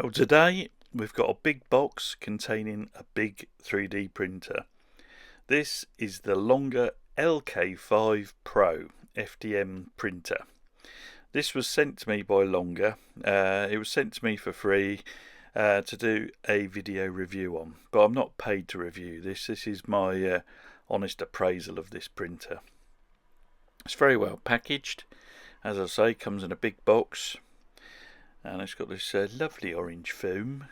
Well, today we've got a big box containing a big 3D printer. This is the Longer LK5 Pro FDM printer. This was sent to me by Longer. It was sent to me for free to do a video review on, but I'm not paid to review this. This is my honest appraisal of this printer. It's very well packaged. As I say, comes in a big box. And it's got this lovely orange foam,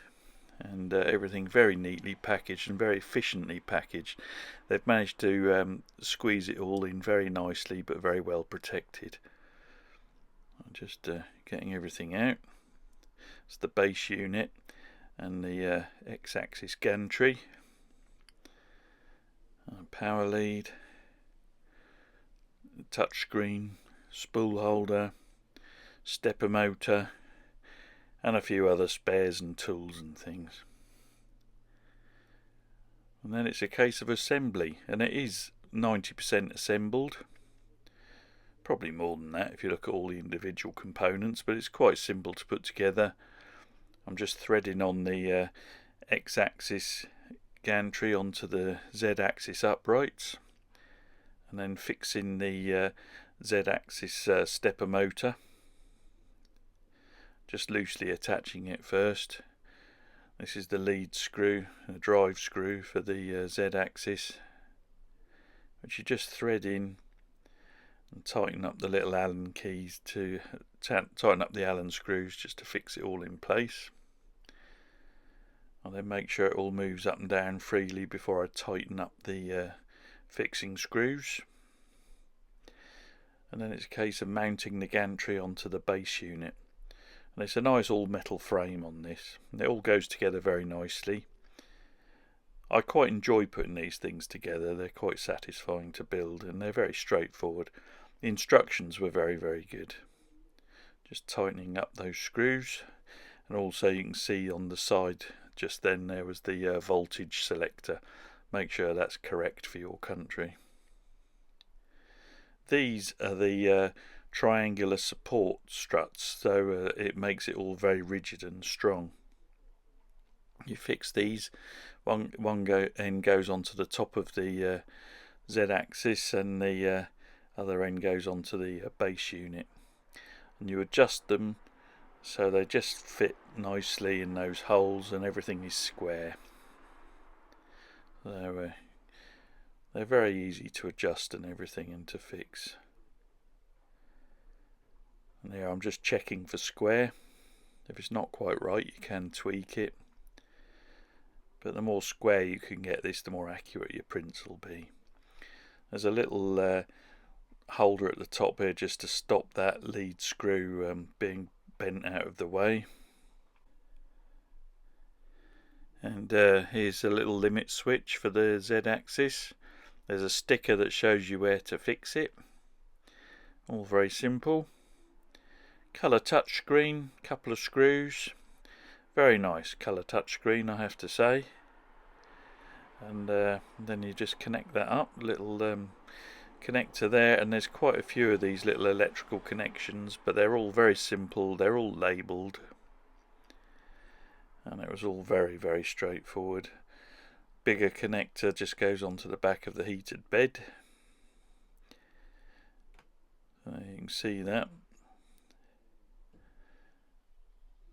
and everything very neatly packaged and very efficiently packaged. They've managed to squeeze it all in very nicely, but very well protected. I'm just getting everything out. It's the base unit and the X-axis gantry, power lead, touchscreen, spool holder, stepper motor, and a few other spares and tools and things. And then it's a case of assembly, and it is 90% assembled. Probably more than that if you look at all the individual components, but it's quite simple to put together. I'm just threading on the X-axis gantry onto the Z-axis uprights, and then fixing the Z-axis stepper motor. Just loosely attaching it first. This is the lead screw, a drive screw for the Z-axis, which you just thread in and tighten up the little Allen keys to tighten up the Allen screws just to fix it all in place. I'll then make sure it all moves up and down freely before I tighten up the fixing screws. And then it's a case of mounting the gantry onto the base unit. And it's a nice all metal frame on this. It all goes together very nicely. I quite enjoy putting these things together. They're quite satisfying to build, and they're very straightforward. The instructions were very good. Just tightening up those screws, and also you can see on the side just then there was the voltage selector. Make sure that's correct for your country. These are the triangular support struts, so it makes it all very rigid and strong. You fix these, one end goes onto the top of the Z-axis, and the other end goes onto the base unit, and you adjust them so they just fit nicely in those holes and everything is square. So they're very easy to adjust and everything and to fix. And there, I'm just checking for square. If it's not quite right, you can tweak it. But the more square you can get this, the more accurate your prints will be. There's a little holder at the top here just to stop that lead screw being bent out of the way. And here's a little limit switch for the Z-axis. There's a sticker that shows you where to fix it. All very simple. Colour touchscreen, couple of screws. Very nice colour touchscreen, I have to say. And then you just connect that up, little connector there, and there's quite a few of these little electrical connections, but they're all very simple, they're all labelled, and it was all very straightforward. Bigger connector just goes onto the back of the heated bed. You can see that.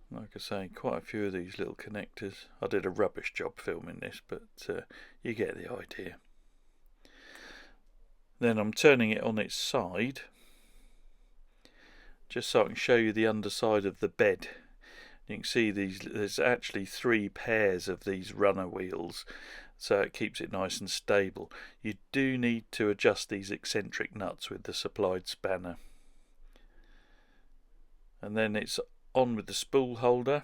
Like I say, quite a few of these little connectors. I did a rubbish job filming this, but you get the idea. Then I'm turning it on its side, just so I can show you the underside of the bed. You can see there's actually 3 pairs of these runner wheels, so it keeps it nice and stable. You do need to adjust these eccentric nuts with the supplied spanner. And then it's on with the spool holder.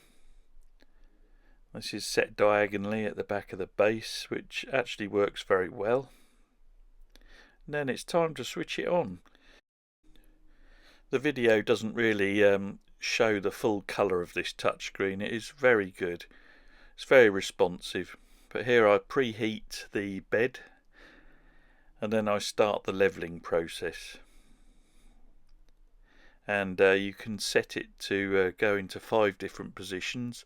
This is set diagonally at the back of the base, which actually works very well. And then it's time to switch it on. The video doesn't really show the full colour of this touchscreen. It is very good. It's very responsive. But here I preheat the bed, and then I start the levelling process. and you can set it to go into 5 different positions,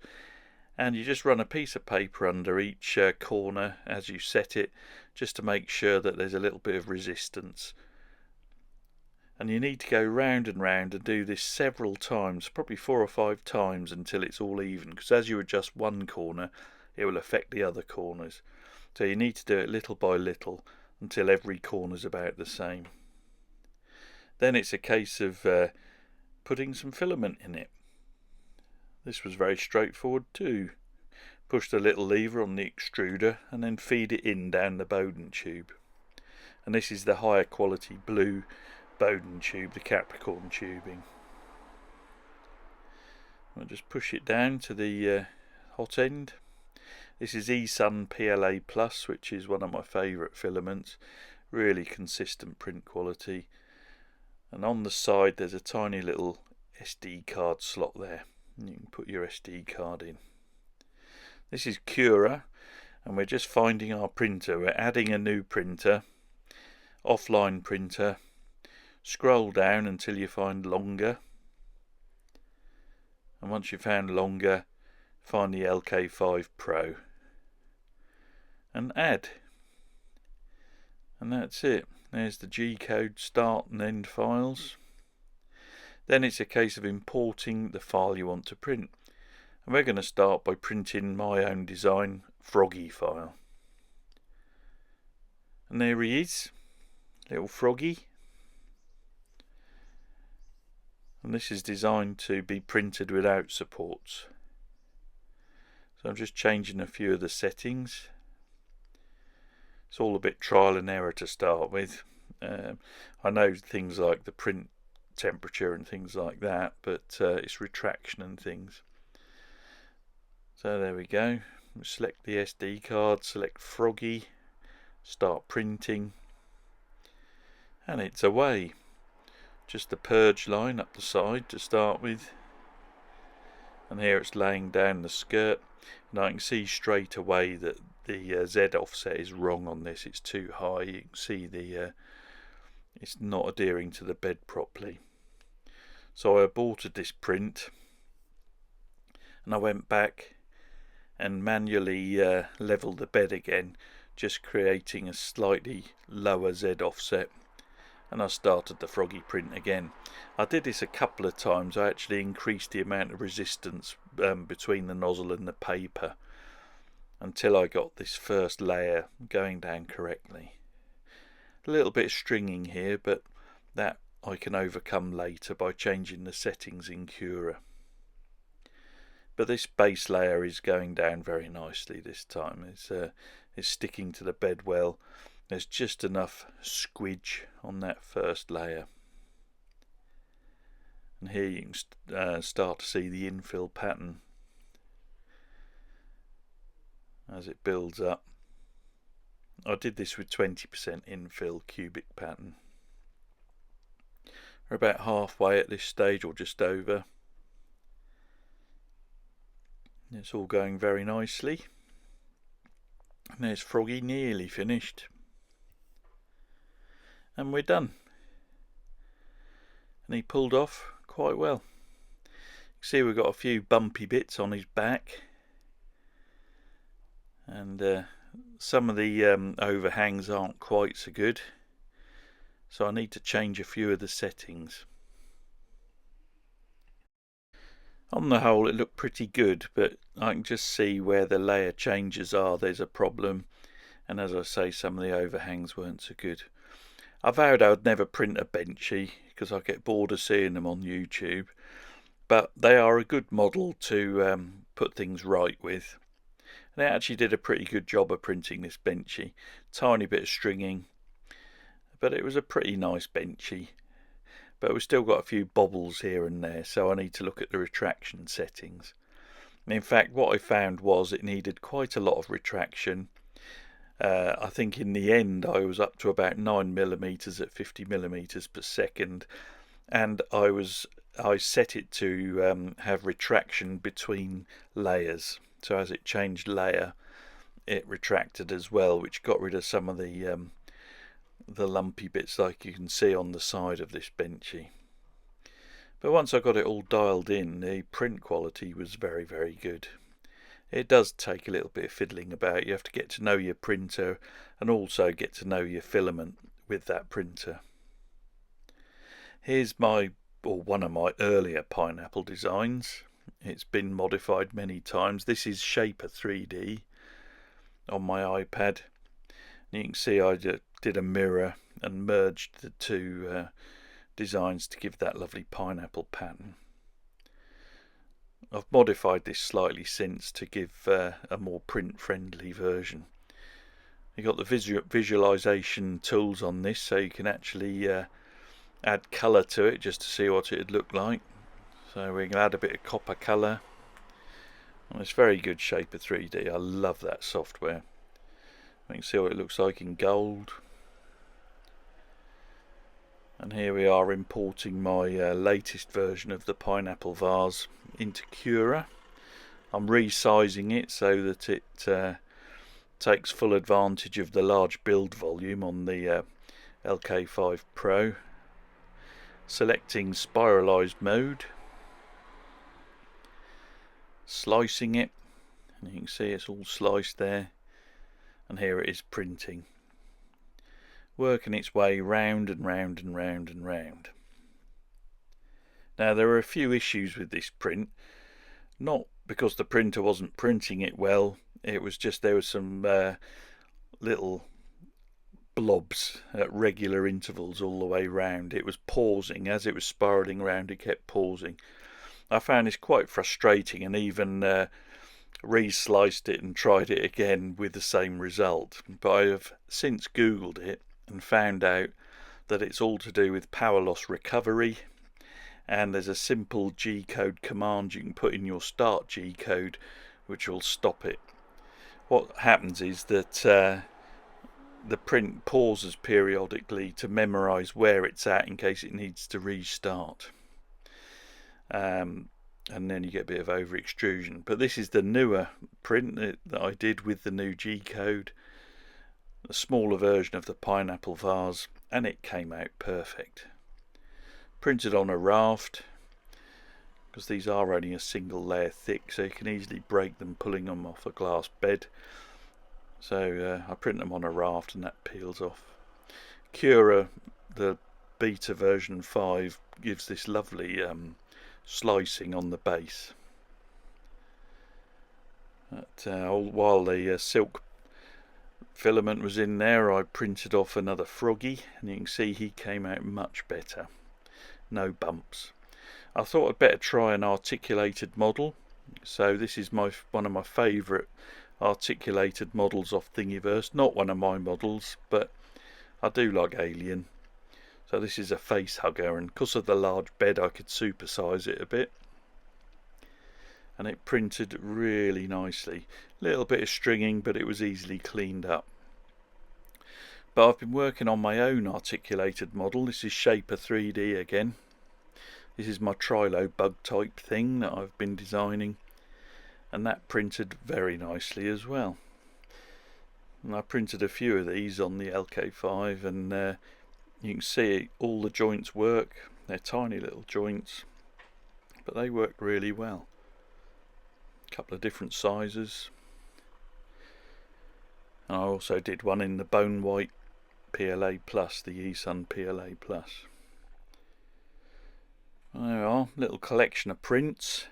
and you just run a piece of paper under each corner as you set it, just to make sure that there's a little bit of resistance. And you need to go round and round and do this several times, probably 4 or 5 times, until it's all even, because as you adjust one corner it will affect the other corners. So you need to do it little by little until every corner's about the same. Then it's a case of putting some filament in it. This was very straightforward too. Push the little lever on the extruder and then feed it in down the Bowden tube. And this is the higher quality blue Bowden tube, the Capricorn tubing. I'll just push it down to the hot end. This is eSun PLA Plus, which is one of my favourite filaments. Really consistent print quality. And on the side there's a tiny little SD card slot there. You can put your SD card in. This is Cura, and we're just finding our printer. We're adding a new printer, offline printer. Scroll down until you find Longer, and once you've found Longer, find the LK5 Pro and add, and that's it. There's the G-code start and end files. Then it's a case of importing the file you want to print, and we're going to start by printing my own design Froggy file. And there he is, little Froggy. And this is designed to be printed without supports. So I'm just changing a few of the settings. It's all a bit trial and error to start with. I know things like the print temperature and things like that, but it's retraction and things. So there we go. Select the SD card, select Froggy, start printing, and it's away. Just the purge line up the side to start with, and here it's laying down the skirt, and I can see straight away that the Z offset is wrong on this. It's too high. You can see it's not adhering to the bed properly. So I aborted this print, and I went back and manually leveled the bed again, just creating a slightly lower Z offset. And I started the Froggy print again. I did this a couple of times. I actually increased the amount of resistance between the nozzle and the paper until I got this first layer going down correctly. A little bit of stringing here, but that I can overcome later by changing the settings in Cura. But this base layer is going down very nicely this time. It's sticking to the bed well. There's just enough squidge on that first layer. And here you can start to see the infill pattern as it builds up. I did this with 20% infill cubic pattern. We're about halfway at this stage, or just over. It's all going very nicely. And there's Froggy nearly finished. And we're done. And he pulled off quite well. You can see we've got a few bumpy bits on his back, and some of the overhangs aren't quite so good, so I need to change a few of the settings. On the whole it looked pretty good, but I can just see where the layer changes are, there's a problem, and as I say, some of the overhangs weren't so good. I vowed I would never print a benchy because I get bored of seeing them on YouTube, but they are a good model to put things right with. And they actually did a pretty good job of printing this benchy. Tiny bit of stringing, but it was a pretty nice benchy. But we've still got a few bobbles here and there, so I need to look at the retraction settings. And in fact, what I found was it needed quite a lot of retraction. I think in the end I was up to about 9mm at 50mm per second, and I set it to have retraction between layers. So as it changed layer, it retracted as well, which got rid of some of the lumpy bits like you can see on the side of this benchy. But once I got it all dialed in, the print quality was very, very good. It does take a little bit of fiddling about. You have to get to know your printer and also get to know your filament with that printer. Here's one of my earlier pineapple designs. It's been modified many times. This is Shaper 3D on my iPad. You can see I did a mirror and merged the two designs to give that lovely pineapple pattern. I've modified this slightly since to give a more print friendly version. You've got the visualization tools on this, so you can actually add colour to it just to see what it would look like. So we can add a bit of copper colour. And it's very good, Shaper 3D. I love that software. You can see what it looks like in gold. And here we are importing my latest version of the pineapple vase into Cura. I'm resizing it so that it takes full advantage of the large build volume on the LK5 Pro. Selecting spiralized mode, slicing it, and you can see it's all sliced there, and here it is printing, working its way round and round and round and round. Now there are a few issues with this print, not because the printer wasn't printing it well, it was just there was some little blobs at regular intervals all the way round. It was pausing as it was spiralling round. It kept pausing. I found this quite frustrating, and even re-sliced it and tried it again with the same result. But I have since googled it and found out that it's all to do with power loss recovery, and there's a simple G-code command you can put in your start G-code which will stop it. What happens is that the print pauses periodically to memorize where it's at in case it needs to restart, and then you get a bit of over extrusion. But this is the newer print that I did with the new G-code, a smaller version of the pineapple vase, and it came out perfect. Printed on a raft, because these are only a single layer thick, so you can easily break them pulling them off a glass bed. So I print them on a raft and that peels off. Cura, the beta version 5, gives this lovely slicing on the base. But, while the silk filament was in there, I printed off another froggy, and you can see he came out much better. No bumps. I thought I'd better try an articulated model. So this is one of my favourite articulated models off Thingiverse. Not one of my models, but I do like Alien. So this is a face hugger, and because of the large bed I could supersize it a bit, and it printed really nicely. Little bit of stringing, but it was easily cleaned up. But I've been working on my own articulated model. This is Shaper 3D again. This is my Trilo bug type thing that I've been designing, and that printed very nicely as well. And I printed a few of these on the LK5, and you can see all the joints work. They're tiny little joints, but they work really well. A couple of different sizes. And I also did one in the bone white PLA Plus, the eSun PLA Plus. There we are, little collection of prints.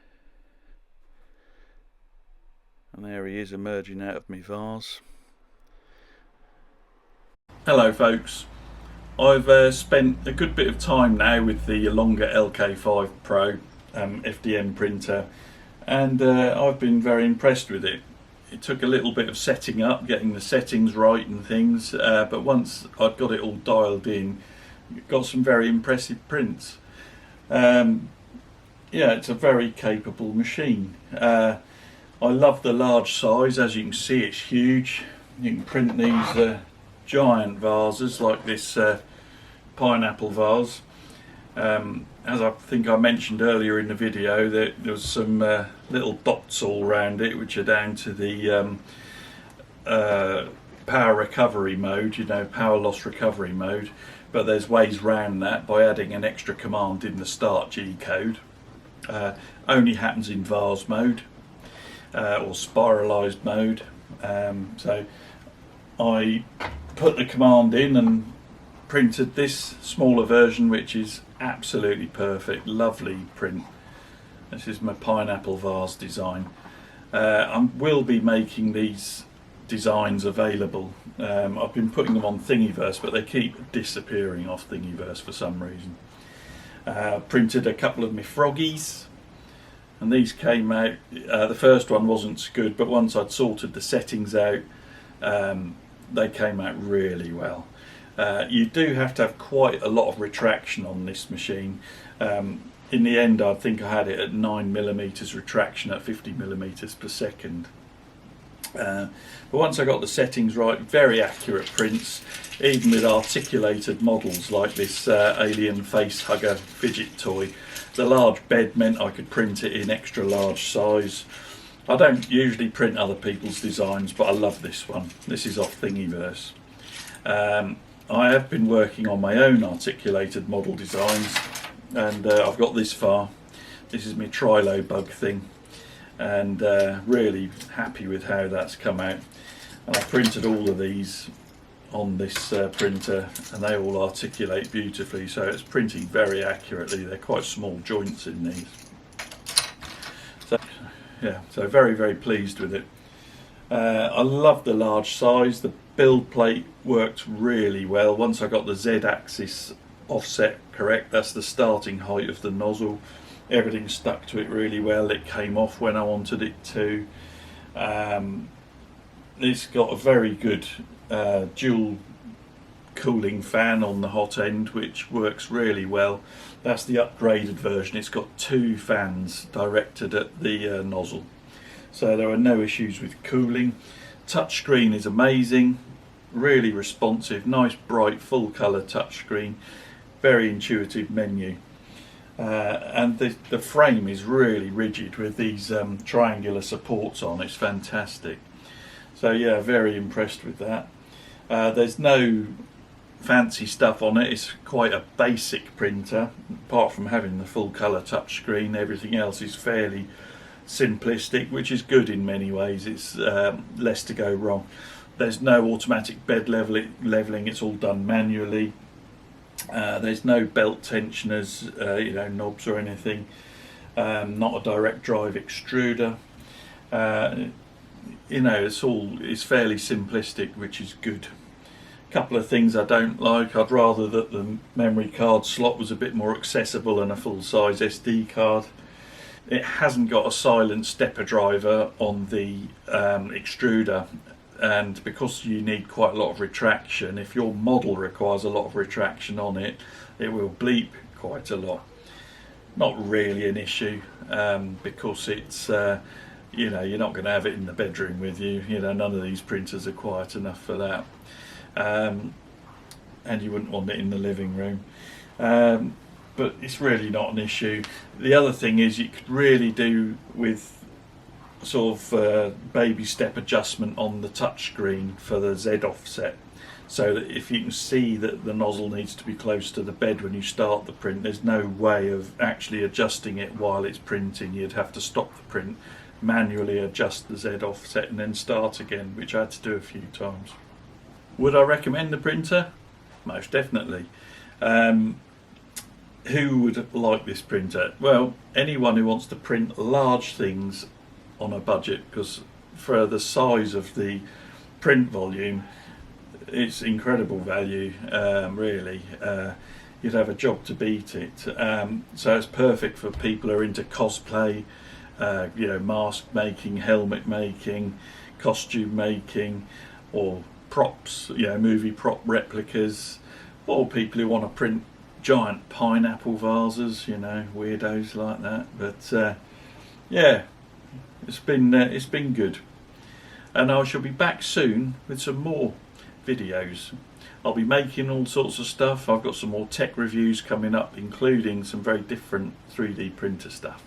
And there he is emerging out of my vase. Hello folks, I've spent a good bit of time now with the Longer LK5 Pro FDM printer, and I've been very impressed with it. It took a little bit of setting up, getting the settings right and things, but once I'd got it all dialed in, got some very impressive prints. Yeah, it's a very capable machine. I love the large size. As you can see, it's huge. You can print these giant vases like this pineapple vase. As I think I mentioned earlier in the video, there was some little dots all around it which are down to the power recovery mode, power loss recovery mode. but there's ways around that by adding an extra command in the start G code. Only happens in vase mode or spiralised mode. So I put the command in and printed this smaller version, which is absolutely perfect. Lovely print. This is my pineapple vase design. I will be making these designs available. I've been putting them on Thingiverse, but they keep disappearing off Thingiverse for some reason. Printed a couple of my froggies, and these came out. The first one wasn't so good, but once I'd sorted the settings out, they came out really well. You do have to have quite a lot of retraction on this machine. In the end, I think I had it at 9mm retraction at 50mm per second. But once I got the settings right, very accurate prints, even with articulated models like this alien face hugger fidget toy. The large bed meant I could print it in extra large size. I don't usually print other people's designs, but I love this one. This is off Thingiverse. I have been working on my own articulated model designs, and I've got this far. This is my Trilo bug thing, and really happy with how that's come out. And I printed all of these on this printer, and they all articulate beautifully, so it's printing very accurately. They're quite small joints in these. So yeah, so very pleased with it. I love the large size. The build plate worked really well. Once I got the Z-axis offset correct, that's the starting height of the nozzle, everything stuck to it really well. It came off when I wanted it to. It's got a very good dual cooling fan on the hot end, which works really well. That's the upgraded version. It's got 2 fans directed at the nozzle, so there are no issues with cooling. Touchscreen is amazing, really responsive, nice bright full colour touchscreen, very intuitive menu, and the frame is really rigid with these triangular supports on. It's fantastic. So yeah, very impressed with that. There's no fancy stuff on it. It's quite a basic printer. Apart from having the full colour touchscreen, everything else is fairly simplistic, which is good in many ways. It's less to go wrong. There's no automatic bed leveling. It's all done manually. There's no belt tensioners, knobs or anything. Not a direct drive extruder. It's fairly simplistic, which is good. A couple of things I don't like. I'd rather that the memory card slot was a bit more accessible and a full-size SD card. It hasn't got a silent stepper driver on the extruder, and because you need quite a lot of retraction, if your model requires a lot of retraction on it, it will bleep quite a lot. Not really an issue, because it's you're not going to have it in the bedroom with you. None of these printers are quiet enough for that, and you wouldn't want it in the living room. But it's really not an issue. The other thing is you could really do with sort of baby step adjustment on the touch screen for the Z offset, so that if you can see that the nozzle needs to be close to the bed when you start the print, there's no way of actually adjusting it while it's printing. You'd have to stop the print, manually adjust the Z offset and then start again, which I had to do a few times. Would I recommend the printer? Most definitely. Who would like this printer? Well, anyone who wants to print large things on a budget, because for the size of the print volume, it's incredible value, really. You'd have a job to beat it. So it's perfect for people who are into cosplay, mask making, helmet making, costume making, or props, movie prop replicas, or people who want to print giant pineapple vases, weirdos like that. But yeah, it's been good, and I shall be back soon with some more videos. I'll be making all sorts of stuff. I've got some more tech reviews coming up, including some very different 3D printer stuff.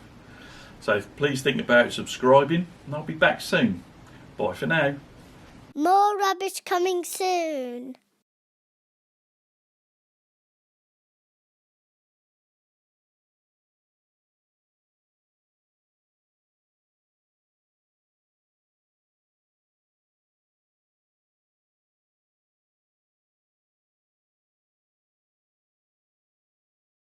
So please think about subscribing, and I'll be back soon. Bye for now. More rubbish coming soon.